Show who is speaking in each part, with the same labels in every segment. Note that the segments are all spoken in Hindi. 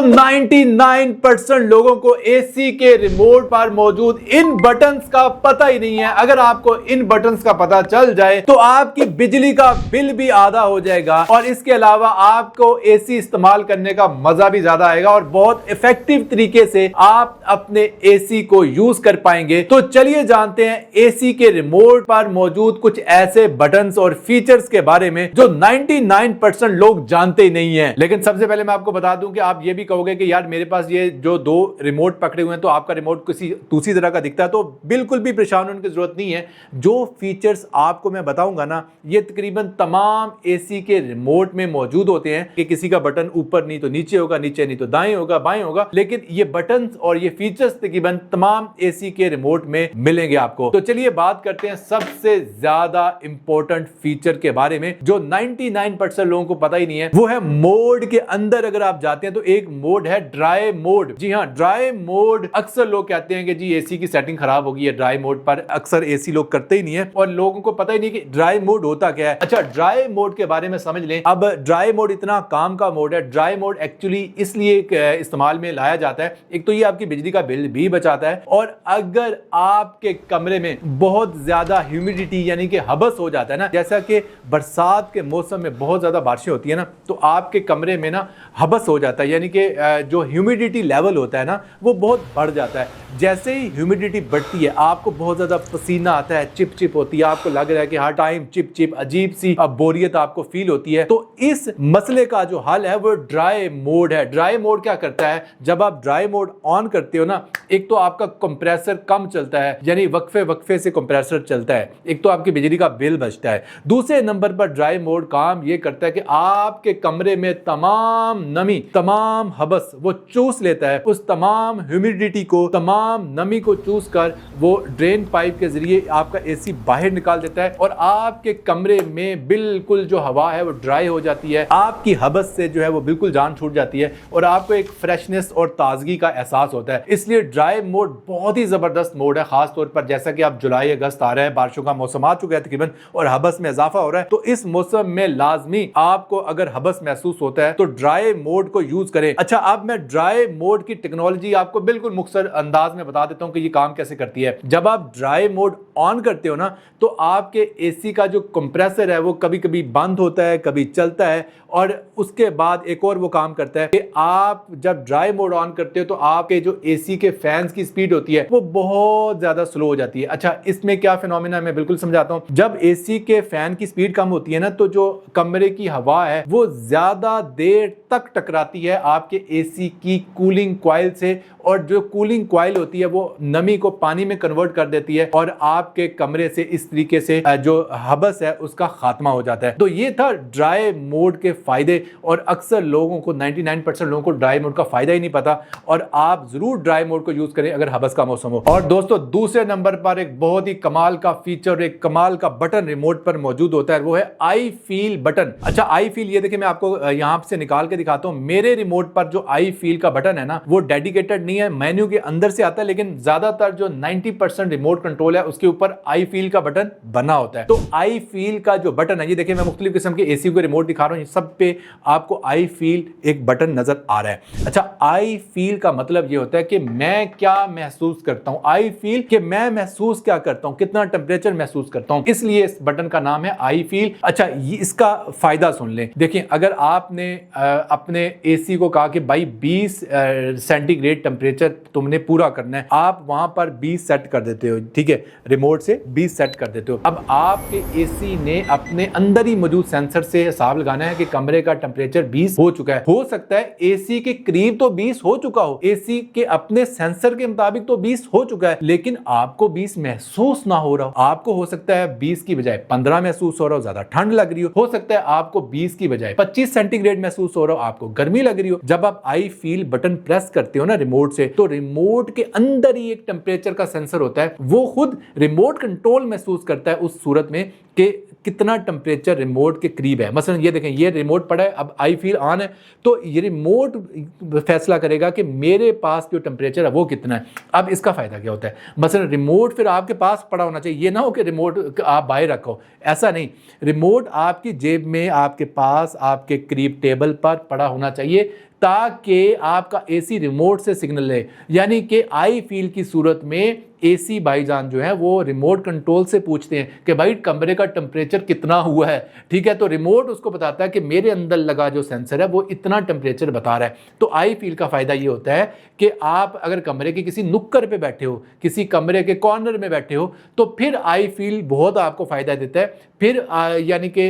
Speaker 1: 99% लोगों को एसी के रिमोट पर मौजूद इन बटन्स का पता ही नहीं है। अगर आपको इन बटन्स का पता चल जाए तो आपकी बिजली का बिल भी आधा हो जाएगा और इसके अलावा आपको एसी इस्तेमाल करने का मजा भी ज्यादा आएगा और बहुत इफेक्टिव तरीके से आप अपने एसी को यूज कर पाएंगे। तो चलिए जानते हैं एसी के रिमोट पर मौजूद कुछ ऐसे बटन्स और फीचर्स के बारे में जो 99% लोग जानते ही नहीं है। लेकिन सबसे पहले मैं आपको बता दूं कि आप ये भी कहोगे कि यार मेरे पास ये जो दो रिमोट पकड़े हुए हैं तो आपका रिमोट किसी दूसरी तरह का दिखता है, तो बिल्कुल भी परेशान होने की जरूरत नहीं है। जो फीचर्स आपको मैं बताऊंगा ना, ये तकरीबन तमाम एसी के रिमोट में मौजूद होते हैं कि किसी का बटन ऊपर नहीं तो नीचे होगा, नीचे नहीं तो दाएं होगा, बाएं होगा, लेकिन ये बटन और ये फीचर्स तकरीबन तमाम एसी के रिमोट में मिलेंगे आपको। तो चलिए बात करते हैं सबसे ज्यादा इंपॉर्टेंट फीचर के बारे में जो 99% लोगों को पता ही नहीं है। वो है मोड के अंदर अगर आप जाते हैं तो एक मोड है ड्राई मोड। जी हाँ, ड्राई मोड अक्सर लोग कहते हैं कि जी एसी की सेटिंग खराब होगी है ड्राई मोड पर, अक्सर एसी लोग करते ही नहीं है और लोगों को पता ही नहीं कि ड्राई मोड होता क्या है। अच्छा, ड्राई मोड के बारे में समझ लें। अब ड्राई मोड इतना काम का मोड है। ड्राई मोड एक्चुअली इसलिए इस्तेमाल में लाया जाता है, एक तो ये आपकी बिजली का बिल भी बचाता है और अगर आपके कमरे में बहुत ज्यादा ह्यूमिडिटी यानी कि हबस हो जाता है ना, जैसा कि बरसात के मौसम में बहुत ज्यादा बारिशें होती है ना, तो आपके कमरे में ना हबस हो जाता है, यानी कि जो ह्यूमिडिटी लेवल होता है ना वो बहुत बढ़ जाता है। जैसे ही ह्यूमिडिटी बढ़ती है आपको बहुत ज्यादा पसीना आता है, चिप चिप होती है, आपको लग रहा है कि हर टाइम चिप चिप, अजीब सी बोरियत आपको फील होती है। तो इस मसले का जो हल है वो ड्राई मोड है। ड्राई मोड क्या करता है, जब आप ड्राई मोड ऑन करते हो ना, एक तो आपका कंप्रेसर कम चलता है, यानी वक्फे वक्फे से कंप्रेसर चलता है, एक तो आपकी बिजली का बिल बचता है। दूसरे नंबर पर ड्राई मोड काम ये करता है कि आपके कमरे में तमाम नमी, तमाम हबस वो चूस लेता है, उस तमाम ह्यूमिडिटी को, तमाम नमी को चूस कर वो ड्रेन पाइप के जरिए आपका एसी बाहर निकाल देता है और आपके कमरे में बिल्कुल जो हवा है वो ड्राई हो जाती है, आपकी हबस से जो है वो बिल्कुल जान छूट जाती है और आपको एक फ्रेशनेस और ताजगी का एहसास होता है। इसलिए ड्राई मोड बहुत ही जबरदस्त मोड है, खास तौर पर जैसा कि आप जुलाई अगस्त आ रहा है, बारिशों का मौसम आ चुका है तकरीबन और हबस में इजाफा हो रहा है, तो इस मौसम में लाजमी आपको अगर हबस महसूस होता है तो ड्राई मोड को यूज करें। अच्छा, अब मैं ड्राई मोड की टेक्नोलॉजी आपको बिल्कुल मुख्तसर अंदाज में बता देता हूं कि ये काम कैसे करती है। जब आप ड्राई मोड ऑन करते हो ना तो आपके एसी का जो कंप्रेसर है वो कभी कभी बंद होता है, कभी चलता है और उसके बाद एक और वो काम करता है कि आप जब ड्राई मोड ऑन करते हो तो आपके जो एसी के फैंस की स्पीड होती है वो बहुत ज्यादा स्लो हो जाती है। अच्छा, इसमें क्या फिनोमिना है मैं बिल्कुल समझाता हूं। जब एसी के फैन की स्पीड कम होती है ना तो जो कमरे की हवा है वो ज्यादा देर तक टकराती है आपके एसी की कूलिंग कॉइल से और जो कूलिंग कॉइल होती है वो नमी को पानी में कन्वर्ट कर देती है और आपके कमरे से इस तरीके से जो हबस है उसका खात्मा हो जाता है। तो ये था ड्राई मोड के फायदे और अक्सर लोगों को 99% लोगों को ड्राई मोड का फायदा ही नहीं पता और आप जरूर ड्राई मोड को यूज करें अगर हबस का मौसम हो। और दोस्तों, दूसरे नंबर पर एक बहुत ही कमाल का फीचर, एक कमाल का बटन रिमोट पर मौजूद होता है, वो है आई फील बटन। अच्छा, आई फील ये देखिए मैं आपको यहां से निकाल के दिखाता हूं। मेरे रिमोट पर जो आई फील का बटन है ना वो डेडिकेटेड नहीं है, मेन्यू के अंदर से आता है, लेकिन ज्यादातर जो 90% रिमोट कंट्रोल है उसके ऊपर आई फील का बटन बना होता है। तो आई फील का जो बटन है, ये देखिए मैं मुख्तलिफ किस्म के एसी को रिमोट दिखा रहा हूं, सब पे आपको आई फील एक बटन नजर आ रहा है। अच्छा, आई फील का मतलब ये होता है कि मैं क्या महसूस करता हूं, आई फील कि मैं महसूस क्या करता हूं, कितना टेंपरेचर महसूस करता हूं, इसलिए इस बटन का नाम है आई फील। अच्छा, इसका फायदा सुन लें। देखिए, अगर आपने अपने एसी को कहा कि भाई 20 सेंटीग्रेड टेंपरेचर तुमने पूरा करना है, आप वहां पर 20 सेट कर देते हो, ठीक है, रिमोट से 20 सेट कर देते हो। अब आपके एसी ने अपने अंदर ही मौजूद सेंसर से हिसाब लगाना है कि कमरे का टेंपरेचर 20 हो चुका है। हो सकता है एसी के करीब तो 20 हो चुका हो, एसी के अपने सेंसर के मुताबिक तो 20 हो चुका है, लेकिन आपको 20 महसूस ना हो रहा हो। आपको हो सकता है 20 की बजाय 15 महसूस हो रहा हो, ज्यादा ठंड लग रही हो सकता है आपको 20 की बजाय 25 सेंटीग्रेड महसूस हो रहा हो, आपको गर्मी लग रही हो। जब आप आई फील बटन प्रेस करते हो ना रिमोट से, तो रिमोट के अंदर ही एक टेंपरेचर का सेंसर होता है, वो खुद रिमोट कंट्रोल महसूस करता है उस सूरत में कि कितना टेंपरेचर रिमोट के करीब है। मसलन ये देखें, ये रिमोट पड़ा है, अब आई फील ऑन है, तो ये रिमोट फैसला करेगा कि मेरे पास जो टेंपरेचर है वो कितना है। अब इसका फायदा क्या होता है, मसलन रिमोट फिर आपके पास पड़ा होना चाहिए, ये ना हो कि रिमोट आप बाहर रखो, ऐसा नहीं। रिमोट आपकी जेब में, आपके पास, आपके करीब टेबल पर पड़ा होना चाहिए ताकि आपका एसी रिमोट से सिग्नल ले, यानी कि आई फील की सूरत में एसी भाईजान जो है वो रिमोट कंट्रोल से पूछते हैं कि भाई कमरे का टेम्परेचर कितना हुआ है, ठीक है। तो रिमोट उसको बताता है कि मेरे अंदर लगा जो सेंसर है वो इतना टेम्परेचर बता रहा है। तो आई फील का फ़ायदा ये होता है कि आप अगर कमरे के किसी नुक्कड़ पे बैठे हो, किसी कमरे के कॉर्नर में बैठे हो, तो फिर आई फील बहुत आपको फ़ायदा देता है। फिर यानी कि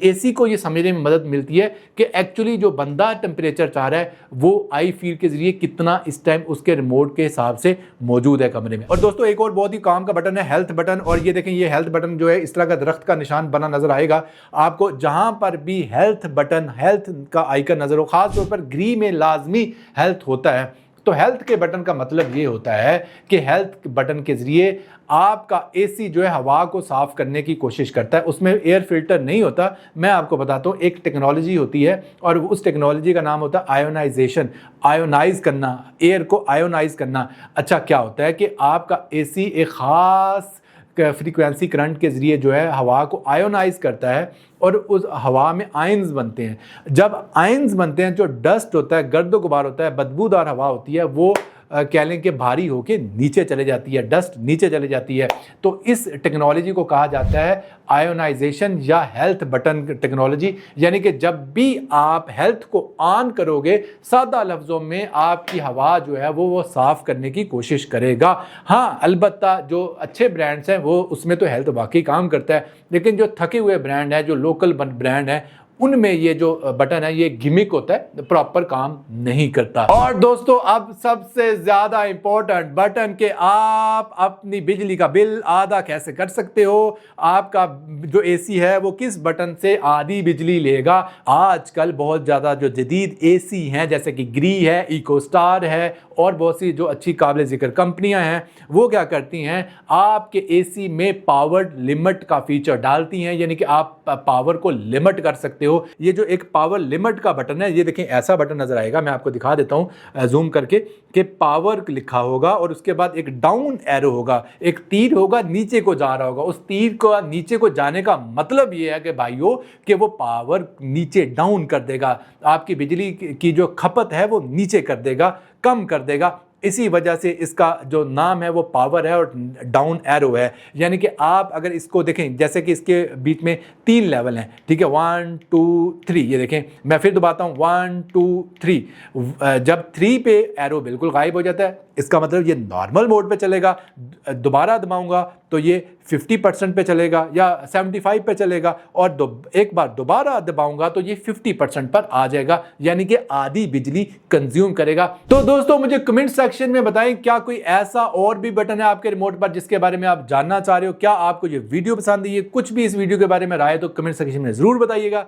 Speaker 1: एसी को ये समझने में मदद मिलती है कि एक्चुअली जो बंदा टेम्परेचर चाह रहा है वो आई फील के ज़रिए कितना इस टाइम उसके रिमोट के हिसाब से मौजूद है कमरे में। और दोस्तों एक और बहुत ही काम का बटन है हेल्थ बटन, और ये देखें ये हेल्थ बटन जो है इस तरह का दरख्त का निशान बना नजर आएगा आपको। जहां पर भी हेल्थ बटन, हेल्थ का आइकन नजर हो, खास तौर पर ग्री में लाजमी हेल्थ होता है। तो हेल्थ के बटन का मतलब ये होता है कि हेल्थ बटन के जरिए आपका एसी जो है हवा को साफ करने की कोशिश करता है। उसमें एयर फिल्टर नहीं होता, मैं आपको बताता हूँ, एक टेक्नोलॉजी होती है और उस टेक्नोलॉजी का नाम होता है आयोनाइजेशन, आयोनाइज करना, एयर को आयोनाइज करना। अच्छा, क्या होता है कि आपका एसी एक ख़ास फ्रीक्वेंसी करंट के ज़रिए जो है हवा को आयोनाइज करता है और उस हवा में आयंस बनते हैं। जब आयंस बनते हैं, जो डस्ट होता है, गर्द गुबार होता है, बदबूदार हवा होती है, वो कह लें कि भारी होके नीचे चले जाती है, डस्ट नीचे चले जाती है। तो इस टेक्नोलॉजी को कहा जाता है आयोनाइजेशन या हेल्थ बटन टेक्नोलॉजी। यानी कि जब भी आप हेल्थ को ऑन करोगे, सादा लफ्ज़ों में आपकी हवा जो है वो साफ़ करने की कोशिश करेगा। हाँ, अलबत्ता जो अच्छे ब्रांड्स हैं वो उसमें तो हेल्थ वाकई काम करता है, लेकिन जो थके हुए ब्रांड हैं, जो लोकल ब्रांड हैं, उनमें ये जो बटन है ये गिमिक होता है, प्रॉपर काम नहीं करता। और दोस्तों अब सबसे ज्यादा इंपॉर्टेंट बटन के आप अपनी बिजली का बिल आधा कैसे कर सकते हो, आपका जो एसी है वो किस बटन से आधी बिजली लेगा। आजकल बहुत ज्यादा जो जदीद एसी हैं जैसे कि ग्री है, इकोस्टार है और बहुत सी जो अच्छी काबिल जिक्र कंपनियां हैं, वो क्या करती हैं, आपके एसी में पावर लिमिट का फीचर डालती हैं, यानी कि आप पावर को लिमिट कर सकते हो। ये जो एक पावर लिमिट का बटन है, ये देखें ऐसा बटन नजर आएगा, मैं आपको दिखा देता हूं जूम करके, कि पावर लिखा होगा और उसके बाद एक डाउन एरो होगा, एक तीर होगा नीचे को जा रहा होगा। उस तीर को नीचे को जाने का मतलब ये है कि भाइयों कि वो पावर नीचे डाउन कर देगा, आपकी बिजली की जो खपत है वो नीचे कर देगा, कम कर देगा। इसी वजह से इसका जो नाम है वो पावर है और डाउन एरो है। यानी कि आप अगर इसको देखें, जैसे कि इसके बीच में 3 लेवल हैं, ठीक है, 1 2 3, ये देखें, मैं फिर दोबाता हूँ 1 2 3। जब 3 पे एरो बिल्कुल गायब हो जाता है, इसका मतलब ये नॉर्मल मोड पे चलेगा। दोबारा दबाऊंगा तो ये 50% पे चलेगा या 75 पे चलेगा, और एक बार दोबारा दबाऊंगा तो ये 50% पर आ जाएगा, यानी कि आधी बिजली कंज्यूम करेगा। तो दोस्तों मुझे कमेंट सेक्शन में बताएं क्या कोई ऐसा और भी बटन है आपके रिमोट पर जिसके बारे में आप जानना चाह रहे हो। क्या आपको ये वीडियो पसंद आई है, कुछ भी इस वीडियो के बारे में राय तो कमेंट सेक्शन में जरूर बताइएगा।